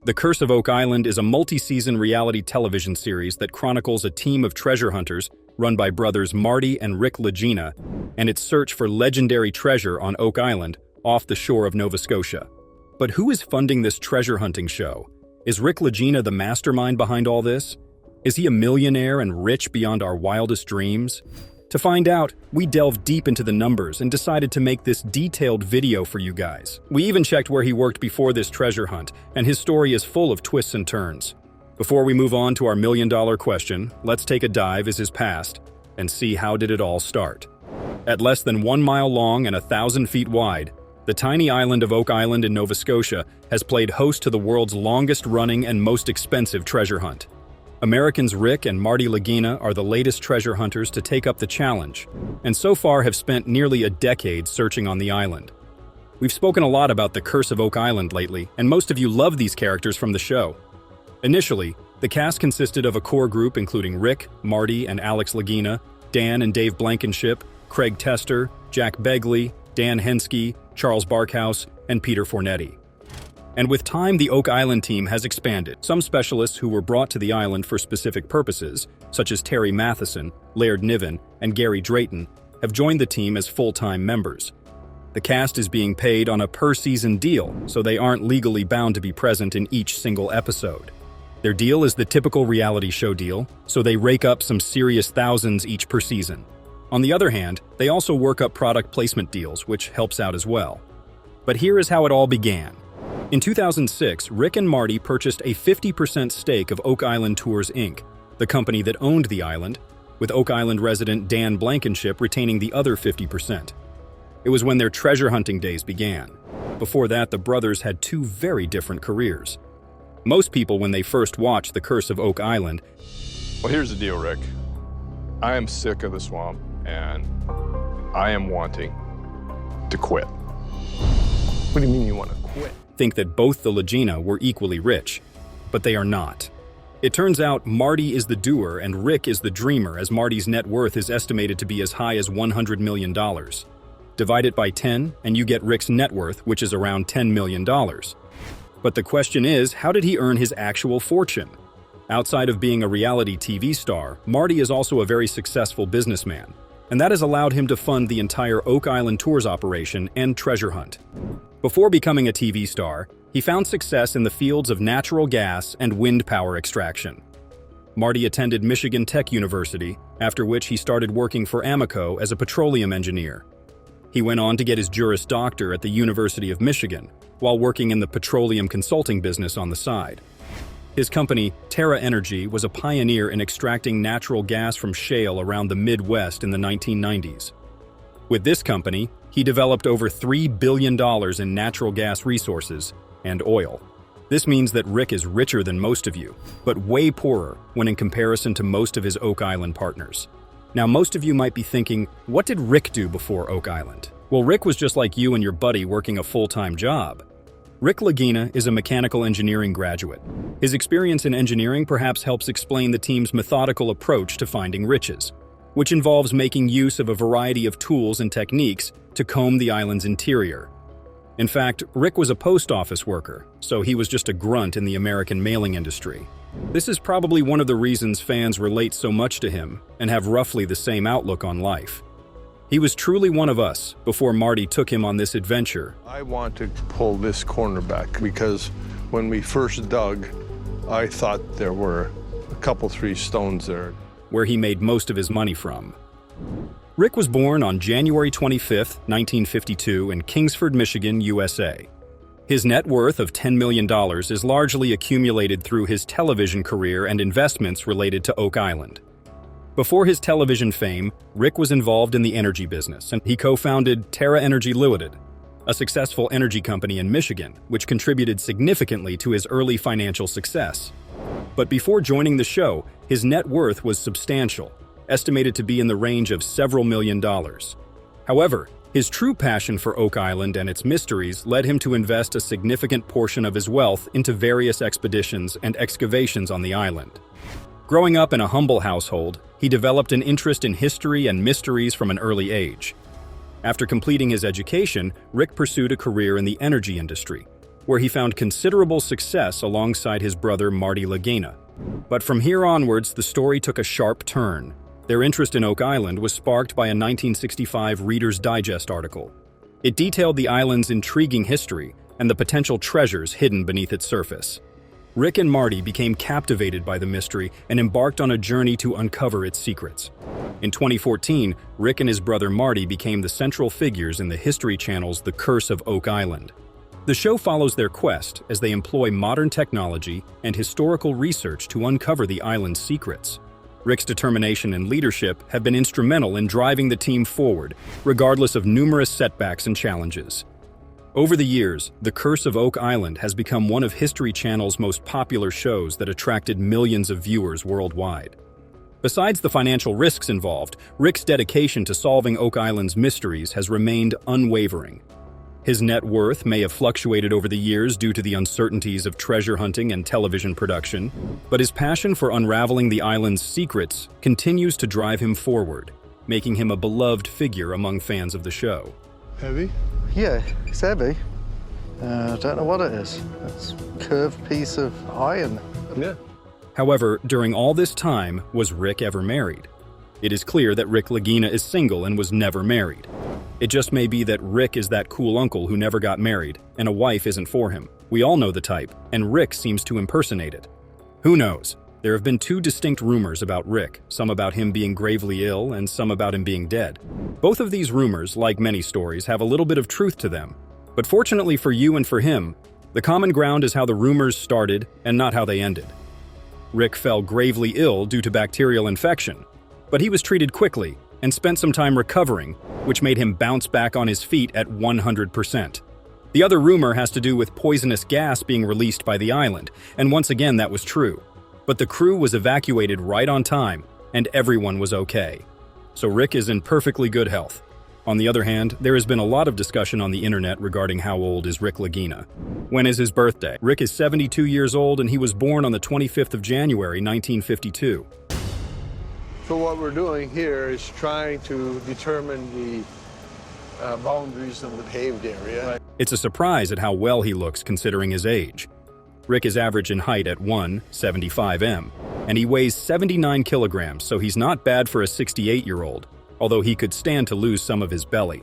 The Curse of Oak Island is a multi-season reality television series that chronicles a team of treasure hunters run by brothers Marty and Rick Lagena and its search for legendary treasure on Oak Island off the shore of Nova Scotia. But who is funding this treasure hunting show? Is Rick Lagena the mastermind behind all this? Is he a millionaire and rich beyond our wildest dreams? To find out, we delved deep into the numbers and decided to make this detailed video for you guys. We even checked where he worked before this treasure hunt, and his story is full of twists and turns. Before we move on to our million-dollar question, let's take a dive into his past and see how did it all start. At less than 1 mile long and 1,000 feet wide, the tiny island of Oak Island in Nova Scotia has played host to the world's longest-running and most expensive treasure hunt. Americans Rick and Marty Lagena are the latest treasure hunters to take up the challenge, and so far have spent nearly a decade searching on the island. We've spoken a lot about the Curse of Oak Island lately, and most of you love these characters from the show. Initially, the cast consisted of a core group including Rick, Marty, and Alex Lagena, Dan and Dave Blankenship, Craig Tester, Jack Begley, Dan Henske, Charles Barkhouse, and Peter Fornetti. And with time, the Oak Island team has expanded. Some specialists who were brought to the island for specific purposes, such as Terry Matheson, Laird Niven, and Gary Drayton, have joined the team as full-time members. The cast is being paid on a per-season deal, so they aren't legally bound to be present in each single episode. Their deal is the typical reality show deal, so they rake up some serious thousands each per season. On the other hand, they also work up product placement deals, which helps out as well. But here is how it all began. In 2006, Rick and Marty purchased a 50% stake of Oak Island Tours, Inc., the company that owned the island, with Oak Island resident Dan Blankenship retaining the other 50%. It was when their treasure hunting days began. Before that, the brothers had two very different careers. Most people, when they first watched The Curse of Oak Island... Well, here's the deal, Rick. I am sick of the swamp, and I am wanting to quit. What do you mean you want to quit? Think that both the Lagena were equally rich, but they are not. It turns out Marty is the doer and Rick is the dreamer, as Marty's net worth is estimated to be as high as $100 million. Divide it by 10 and you get Rick's net worth, which is around $10 million. But the question is, how did he earn his actual fortune? Outside of being a reality TV star, Marty is also a very successful businessman, and that has allowed him to fund the entire Oak Island Tours operation and treasure hunt. Before becoming a TV star, he found success in the fields of natural gas and wind power extraction. Marty attended Michigan Tech University, after which he started working for Amoco as a petroleum engineer. He went on to get his Juris Doctor at the University of Michigan, while working in the petroleum consulting business on the side. His company, Terra Energy, was a pioneer in extracting natural gas from shale around the Midwest in the 1990s. With this company, he developed over $3 billion in natural gas resources and oil. This means that Rick is richer than most of you, but way poorer when in comparison to most of his Oak Island partners. Now, most of you might be thinking, what did Rick do before Oak Island? Well, Rick was just like you and your buddy working a full-time job. Rick Lagena is a mechanical engineering graduate. His experience in engineering perhaps helps explain the team's methodical approach to finding riches, which involves making use of a variety of tools and techniques to comb the island's interior. In fact, Rick was a post office worker, so he was just a grunt in the American mailing industry. This is probably one of the reasons fans relate so much to him and have roughly the same outlook on life. He was truly one of us before Marty took him on this adventure. I want to pull this corner back because when we first dug, I thought there were a couple, 3 stones there. Where he made most of his money from. Rick was born on January 25, 1952 in Kingsford, Michigan, USA. His net worth of $10 million is largely accumulated through his television career and investments related to Oak Island. Before his television fame, Rick was involved in the energy business, and he co-founded Terra Energy Limited, a successful energy company in Michigan, which contributed significantly to his early financial success. But before joining the show, his net worth was substantial, estimated to be in the range of several million dollars. However, his true passion for Oak Island and its mysteries led him to invest a significant portion of his wealth into various expeditions and excavations on the island. Growing up in a humble household, he developed an interest in history and mysteries from an early age. After completing his education, Rick pursued a career in the energy industry, where he found considerable success alongside his brother Marty Lagena. But from here onwards, the story took a sharp turn. Their interest in Oak Island was sparked by a 1965 Reader's Digest article. It detailed the island's intriguing history and the potential treasures hidden beneath its surface. Rick and Marty became captivated by the mystery and embarked on a journey to uncover its secrets. In 2014, Rick and his brother Marty became the central figures in the History Channel's The Curse of Oak Island. The show follows their quest as they employ modern technology and historical research to uncover the island's secrets. Rick's determination and leadership have been instrumental in driving the team forward, regardless of numerous setbacks and challenges. Over the years, The Curse of Oak Island has become one of History Channel's most popular shows that attracted millions of viewers worldwide. Besides the financial risks involved, Rick's dedication to solving Oak Island's mysteries has remained unwavering. His net worth may have fluctuated over the years due to the uncertainties of treasure hunting and television production, but his passion for unraveling the island's secrets continues to drive him forward, making him a beloved figure among fans of the show. Heavy? Yeah, it's heavy. I don't know what it is. It's a curved piece of iron. Yeah. However, during all this time, was Rick ever married? It is clear that Rick Lagena is single and was never married. It just may be that Rick is that cool uncle who never got married, and a wife isn't for him. We all know the type, and Rick seems to impersonate it. Who knows? There have been two distinct rumors about Rick, some about him being gravely ill and some about him being dead. Both of these rumors, like many stories, have a little bit of truth to them. But fortunately for you and for him, the common ground is how the rumors started and not how they ended. Rick fell gravely ill due to bacterial infection, but he was treated quickly and spent some time recovering, which made him bounce back on his feet at 100%. The other rumor has to do with poisonous gas being released by the island, and once again that was true. But the crew was evacuated right on time, and everyone was okay. So Rick is in perfectly good health. On the other hand, there has been a lot of discussion on the internet regarding how old is Rick Lagena. When is his birthday? Rick is 72 years old and he was born on the 25th of January, 1952. So what we're doing here is trying to determine the boundaries of the paved area. It's a surprise at how well he looks considering his age. Rick is average in height at 1.75 m, and he weighs 79 kilograms, so he's not bad for a 68-year-old, although he could stand to lose some of his belly.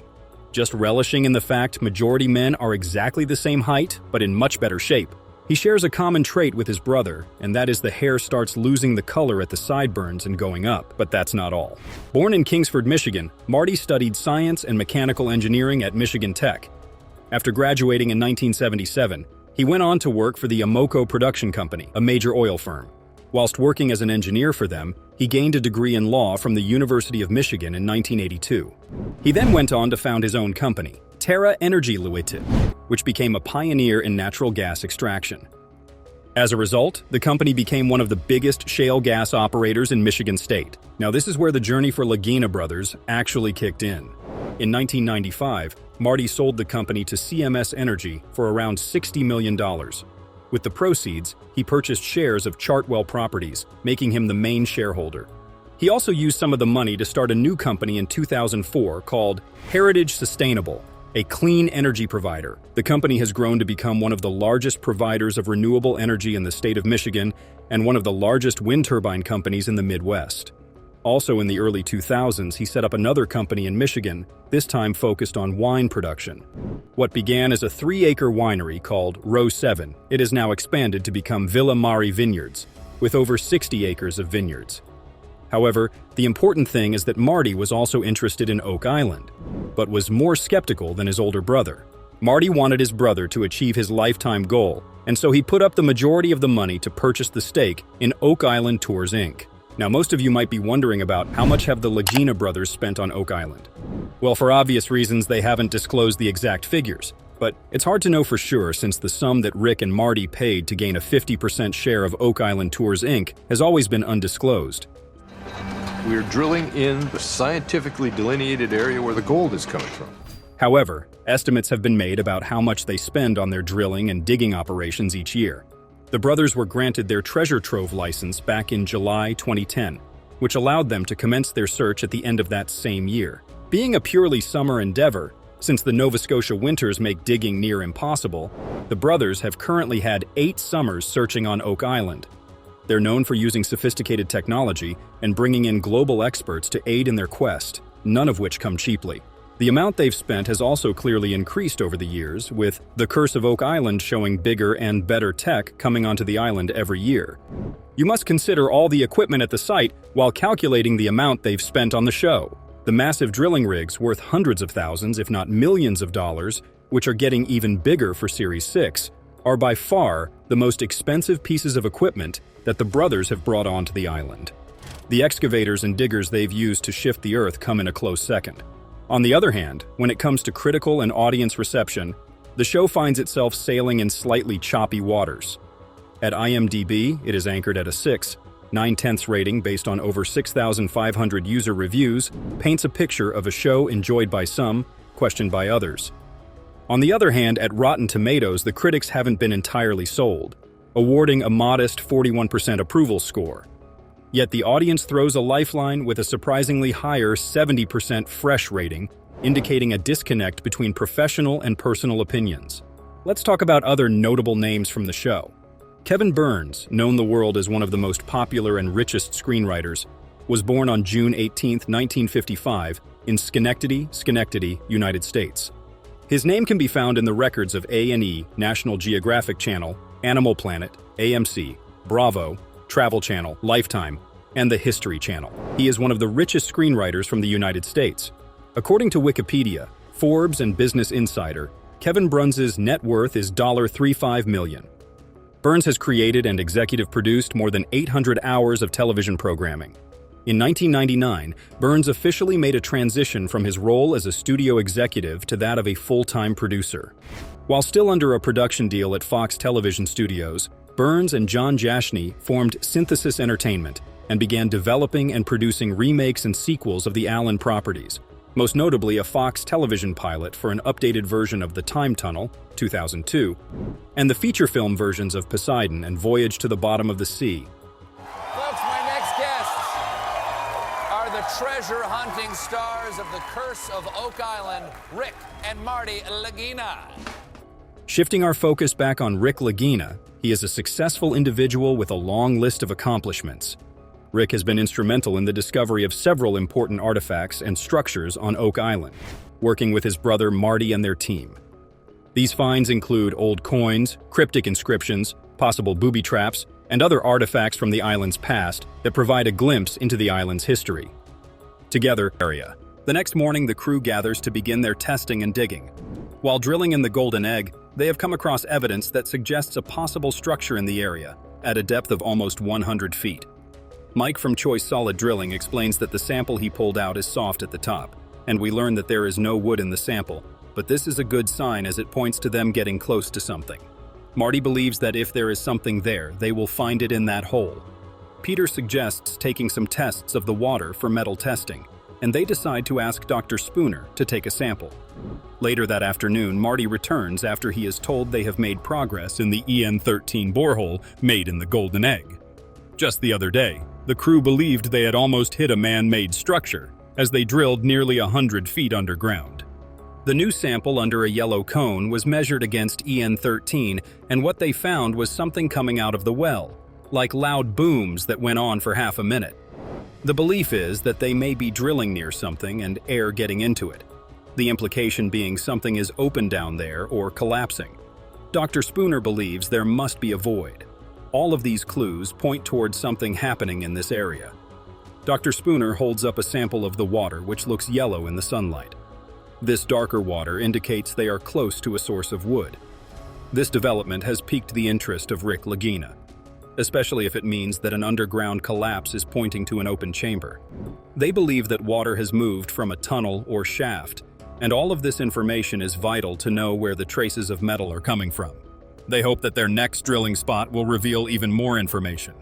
Just relishing in the fact majority men are exactly the same height, but in much better shape. He shares a common trait with his brother, and that is the hair starts losing the color at the sideburns and going up, but that's not all. Born in Kingsford, Michigan, Marty studied science and mechanical engineering at Michigan Tech. After graduating in 1977, he went on to work for the Amoco Production Company, a major oil firm. Whilst working as an engineer for them, he gained a degree in law from the University of Michigan in 1982. He then went on to found his own company, Terra Energy Limited, which became a pioneer in natural gas extraction. As a result, the company became one of the biggest shale gas operators in Michigan State. Now this is where the journey for Lagena brothers actually kicked in. In 1995, Marty sold the company to CMS Energy for around $60 million. With the proceeds, he purchased shares of Chartwell Properties, making him the main shareholder. He also used some of the money to start a new company in 2004 called Heritage Sustainable, a clean energy provider. The company has grown to become one of the largest providers of renewable energy in the state of Michigan and one of the largest wind turbine companies in the Midwest. Also in the early 2000s, he set up another company in Michigan, this time focused on wine production. What began as a 3-acre winery called Row 7, it has now expanded to become Villa Mari Vineyards, with over 60 acres of vineyards. However, the important thing is that Marty was also interested in Oak Island, but was more skeptical than his older brother. Marty wanted his brother to achieve his lifetime goal, and so he put up the majority of the money to purchase the stake in Oak Island Tours Inc. Now, most of you might be wondering about how much have the Lagena brothers spent on Oak Island. Well, for obvious reasons, they haven't disclosed the exact figures, but it's hard to know for sure since the sum that Rick and Marty paid to gain a 50% share of Oak Island Tours Inc. has always been undisclosed. We're drilling in the scientifically delineated area where the gold is coming from. However, estimates have been made about how much they spend on their drilling and digging operations each year. The brothers were granted their treasure trove license back in July 2010, which allowed them to commence their search at the end of that same year. Being a purely summer endeavor, Since the Nova Scotia winters make digging near impossible, the brothers have currently had 8 summers searching on Oak Island. They're known for using sophisticated technology and bringing in global experts to aid in their quest, none of which come cheaply. The amount they've spent has also clearly increased over the years, with The Curse of Oak Island showing bigger and better tech coming onto the island every year. You must consider all the equipment at the site while calculating the amount they've spent on the show. The massive drilling rigs, worth hundreds of thousands, if not millions of dollars, which are getting even bigger for Series 6, are by far the most expensive pieces of equipment that the brothers have brought onto the island. The excavators and diggers they've used to shift the earth come in a close second. On the other hand, when it comes to critical and audience reception, the show finds itself sailing in slightly choppy waters. At IMDb, it is anchored at a 6.9 rating based on over 6,500 user reviews, paints a picture of a show enjoyed by some, questioned by others. On the other hand, at Rotten Tomatoes, the critics haven't been entirely sold, awarding a modest 41% approval score. Yet the audience throws a lifeline with a surprisingly higher 70% fresh rating, indicating a disconnect between professional and personal opinions. Let's talk about other notable names from the show. Kevin Burns, known the world as one of the most popular and richest screenwriters, was born on June 18, 1955, in Schenectady, United States. His name can be found in the records of A&E, National Geographic Channel, Animal Planet, AMC, Bravo, Travel Channel, Lifetime, and the History Channel. He is one of the richest screenwriters from the United States. According to Wikipedia, Forbes, and Business Insider, Kevin Burns' net worth is $35 million. Burns has created and executive produced more than 800 hours of television programming. In 1999, Burns officially made a transition from his role as a studio executive to that of a full-time producer. While still under a production deal at Fox Television Studios, Burns and John Jashny formed Synthesis Entertainment and began developing and producing remakes and sequels of the Allen properties, most notably a Fox television pilot for an updated version of The Time Tunnel, 2002, and the feature film versions of Poseidon and Voyage to the Bottom of the Sea. Folks, my next guests are the treasure-hunting stars of The Curse of Oak Island, Rick and Marty Lagena. Shifting our focus back on Rick Lagena, he is a successful individual with a long list of accomplishments. Rick has been instrumental in the discovery of several important artifacts and structures on Oak Island, working with his brother Marty and their team. These finds include old coins, cryptic inscriptions, possible booby traps, and other artifacts from the island's past that provide a glimpse into the island's history. Together, the next morning the crew gathers to begin their testing and digging. While drilling in the Golden Egg, they have come across evidence that suggests a possible structure in the area, at a depth of almost 100 feet. Mike from Choice Solid Drilling explains that the sample he pulled out is soft at the top, and we learn that there is no wood in the sample, but this is a good sign as it points to them getting close to something. Marty believes that if there is something there, they will find it in that hole. Peter suggests taking some tests of the water for metal testing, and they decide to ask Dr. Spooner to take a sample. Later that afternoon, Marty returns after he is told they have made progress in the EN13 borehole made in the Golden Egg. Just the other day, the crew believed they had almost hit a man-made structure as they drilled nearly 100 feet underground. The new sample under a yellow cone was measured against EN13, and what they found was something coming out of the well, like loud booms that went on for half a minute. The belief is that they may be drilling near something and air getting into it. The implication being something is open down there or collapsing. Dr. Spooner believes there must be a void. All of these clues point towards something happening in this area. Dr. Spooner holds up a sample of the water which looks yellow in the sunlight. This darker water indicates they are close to a source of wood. This development has piqued the interest of Rick Lagena, especially if it means that an underground collapse is pointing to an open chamber. They believe that water has moved from a tunnel or shaft, and all of this information is vital to know where the traces of metal are coming from. They hope that their next drilling spot will reveal even more information.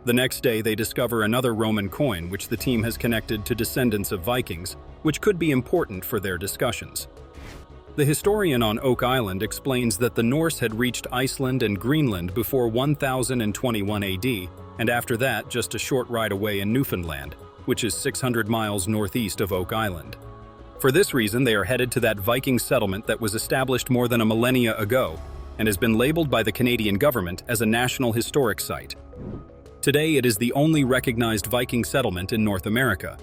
The next day, they discover another Roman coin which the team has connected to descendants of Vikings, which could be important for their discussions. The historian on Oak Island explains that the Norse had reached Iceland and Greenland before 1021 AD, and after that just a short ride away in Newfoundland, which is 600 miles northeast of Oak Island. For this reason, they are headed to that Viking settlement that was established more than a millennia ago and has been labeled by the Canadian government as a National Historic Site. Today, it is the only recognized Viking settlement in North America.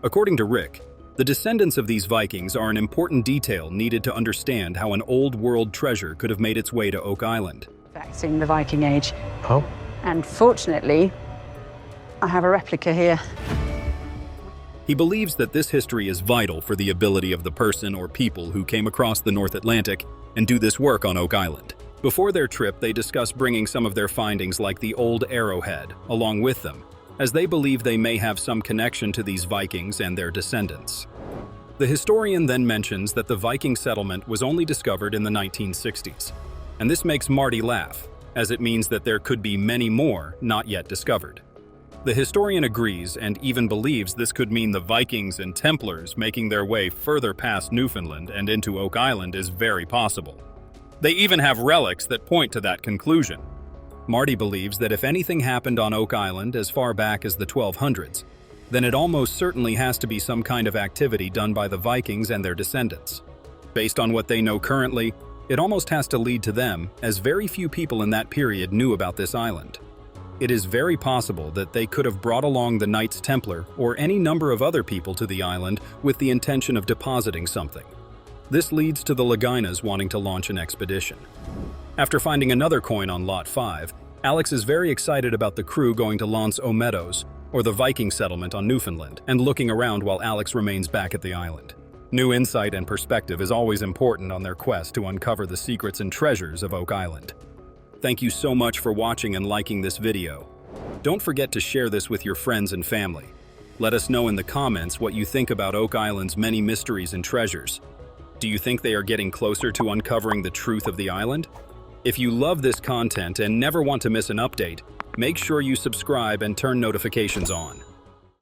According to Rick, the descendants of these Vikings are an important detail needed to understand how an old world treasure could have made its way to Oak Island. Artifacts in the Viking Age. Oh. And fortunately, I have a replica here. He believes that this history is vital for the ability of the person or people who came across the North Atlantic and do this work on Oak Island. Before their trip, they discuss bringing some of their findings like the old arrowhead along with them, as they believe they may have some connection to these Vikings and their descendants. The historian then mentions that the Viking settlement was only discovered in the 1960s, and this makes Marty laugh, as it means that there could be many more not yet discovered. The historian agrees and even believes this could mean the Vikings and Templars making their way further past Newfoundland and into Oak Island is very possible. They even have relics that point to that conclusion. Marty believes that if anything happened on Oak Island as far back as the 1200s, then it almost certainly has to be some kind of activity done by the Vikings and their descendants. Based on what they know currently, it almost has to lead to them, as very few people in that period knew about this island. It is very possible that they could have brought along the Knights Templar or any number of other people to the island with the intention of depositing something. This leads to the Laginas wanting to launch an expedition. After finding another coin on Lot 5, Alex is very excited about the crew going to L'Anse aux Meadows, or the Viking settlement on Newfoundland, and looking around while Alex remains back at the island. New insight and perspective is always important on their quest to uncover the secrets and treasures of Oak Island. Thank you so much for watching and liking this video. Don't forget to share this with your friends and family. Let us know in the comments what you think about Oak Island's many mysteries and treasures. Do you think they are getting closer to uncovering the truth of the island? If you love this content and never want to miss an update, make sure you subscribe and turn notifications on.